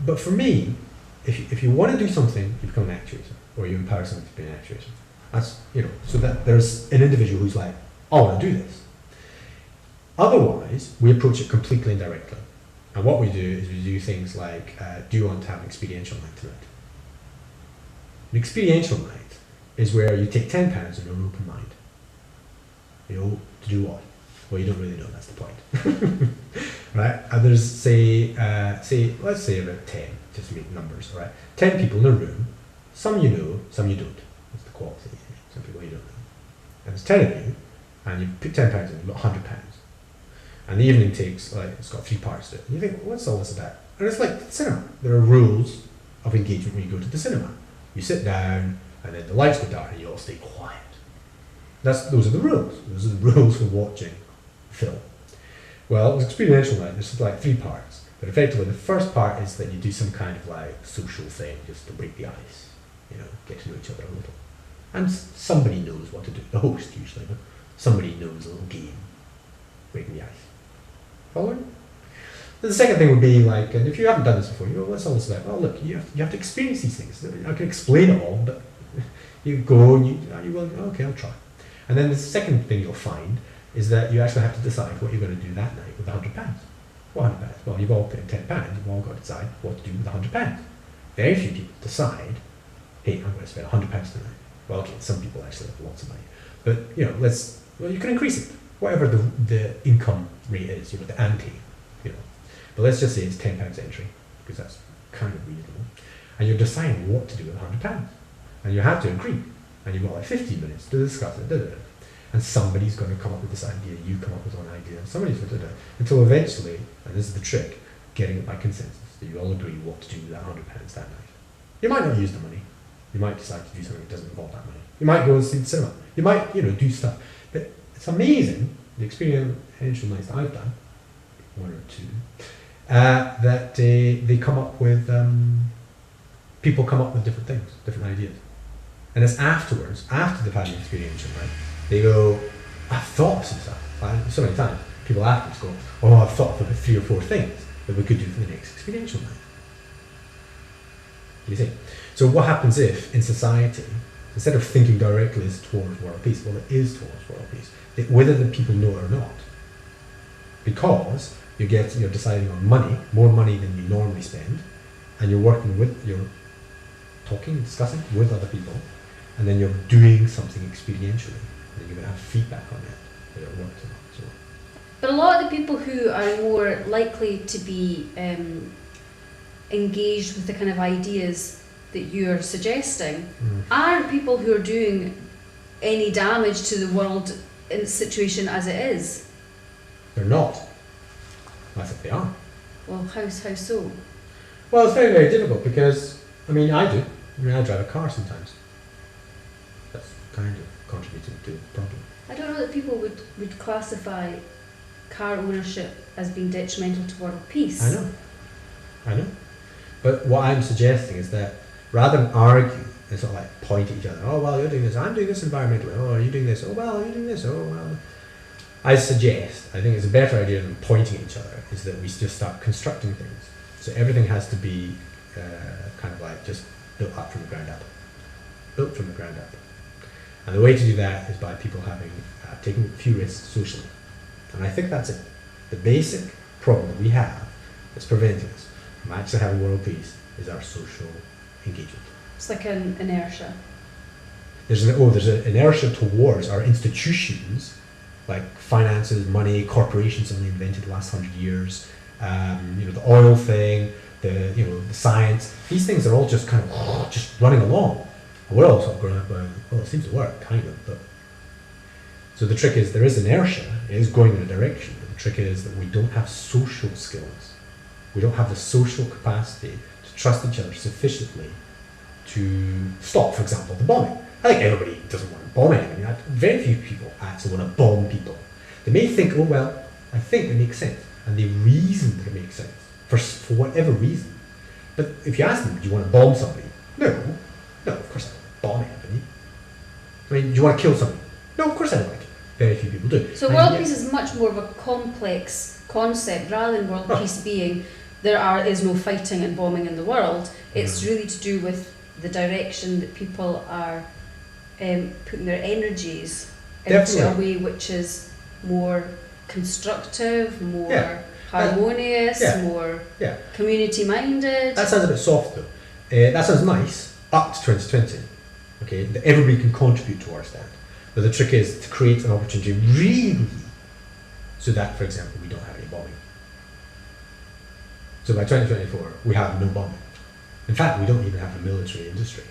But for me, if you want to do something, you become an actuator, or you empower someone to be an actuator. That's, so that there's an individual who's like, I want to do this. Otherwise, we approach it completely indirectly. And what we do is we do things like, do you want to have an experiential night tonight? An experiential night is where you take £10 and you're an open mind. To do what? Well, you don't really know, that's the point. Right? And there's, let's say about 10, just to make numbers, right? 10 people in a room, some you know, some you don't. That's the quality. Some people you don't know. And there's 10 of you, and you put £10 in, you've got £100. And the evening takes, it's got 3 parts to it. And you think, what's all this about? And it's like cinema. There are rules of engagement when you go to the cinema. You sit down, and then the lights go dark, and you all stay quiet. Those are the rules. Those are the rules for watching film. Well, it's experiential night. There's like 3 parts. But effectively, the first part is that you do some kind of social thing, just to break the ice. Get to know each other a little. And somebody knows what to do. The host usually, but somebody knows a little game. Breaking the ice. Following? The second thing would be and if you haven't done this before, what's all this about? Well, look, you have to experience these things. I can explain it all, but you go and you will, okay, I'll try. And then the second thing you'll find is that you actually have to decide what you're going to do that night with £100. What £100? Well, you've all put in £10, you've all got to decide what to do with £100. Very few people decide, hey, I'm going to spend £100 tonight. Well, okay, some people actually have lots of money. But, you can increase it. Whatever the income rate is, the ante, But let's just say it's £10 entry, because that's kind of reasonable. And you're deciding what to do with £100. And you have to agree. And you've got 15 minutes to discuss it. And somebody's going to come up with this idea, you come up with one idea, and somebody's going to until eventually, and this is the trick, getting it by consensus, that you all agree what to do with that £100 that night. You might not use the money. You might decide to do something that doesn't involve that money. You might go and see the cinema. You might, do stuff. But it's amazing, the experiential nights that I've done, 1 or 2, that they come up with, people come up with different things, different ideas. And it's afterwards, after they've had an experiential night, they go, I've thought of some stuff. So many times, people afterwards go, I've thought of about 3 or 4 things that we could do for the next experiential night. You see? So what happens if, in society, instead of thinking directly as towards world peace, well, it is towards world peace, whether the people know it or not. Because you're deciding on money, more money than you normally spend, and you're talking, discussing with other people, and then you're doing something experientially, and then you're going to have feedback on it, whether it works or not. So. But a lot of the people who are more likely to be engaged with the kind of ideas that you're suggesting aren't people who are doing any damage to the world in its situation as it is. They're not. I think they are. Well, how so? Well, it's very, very difficult because, I do. I drive a car sometimes. That's kind of contributing to the problem. I don't know that people would classify car ownership as being detrimental to world peace. I know. But what I'm suggesting is that rather than argue and sort of point at each other, oh, well, you're doing this, I'm doing this environmentally, oh, are you doing this, oh, well, you're doing this, oh, well. I think it's a better idea than pointing at each other, is that we just start constructing things. So everything has to be just built up from the ground up. Built from the ground up. And the way to do that is by people taking a few risks socially. And I think that's it. The basic problem that we have that's preventing us from actually having world peace is our social engagement. It's like an inertia. There's an inertia towards our institutions, like finances, money, corporations only invented the last 100 years, the oil thing, the science. These things are all just kind of just running along. And we're all sort of going, well, it seems to work, kind of. But so the trick is there is inertia, it is going in a direction, but the trick is that we don't have social skills. We don't have the social capacity to trust each other sufficiently to stop, for example, the bombing. I think everybody doesn't want to bomb anything. Very few people actually want to bomb people. They may think, oh well, I think it makes sense. And they reason that it makes sense, for whatever reason. But if you ask them, do you want to bomb somebody? No, of course I don't want to bomb anybody. Do you want to kill somebody? No, of course I don't want to. Very few people do. So world peace is much more of a complex concept, rather than world peace being is no fighting and bombing in the world. It's really to do with the direction that people are putting their energies into a way which is more constructive, more harmonious, more community-minded. That sounds a bit soft though. That sounds nice up to 2020. Okay, that everybody can contribute towards that. But the trick is to create an opportunity really so that, for example, we don't have any bombing. So by 2024, we have no bombing. In fact, we don't even have a military industry.